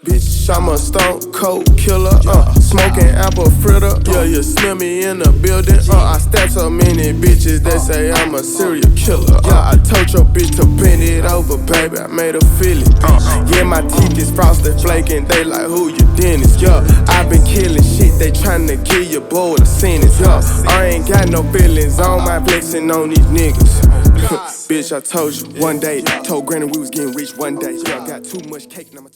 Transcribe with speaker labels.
Speaker 1: Bitch, I'm a stone cold killer, smoking apple fritter. Yeah, you smell me in the building. I stabbed so many bitches, they say I'm a serial killer. Yeah, I told your bitch to bend it over, baby, I made her feel it. Yeah, my teeth is frosted flaking, they like, who you dentist? Yeah, I been killing shit, they tryna give you boy a sentence. Yeah, I ain't got no feelings, on my flexing on these niggas. Bitch, I told you one day, told granny we was getting rich one day. Yeah, I got too much cake, now my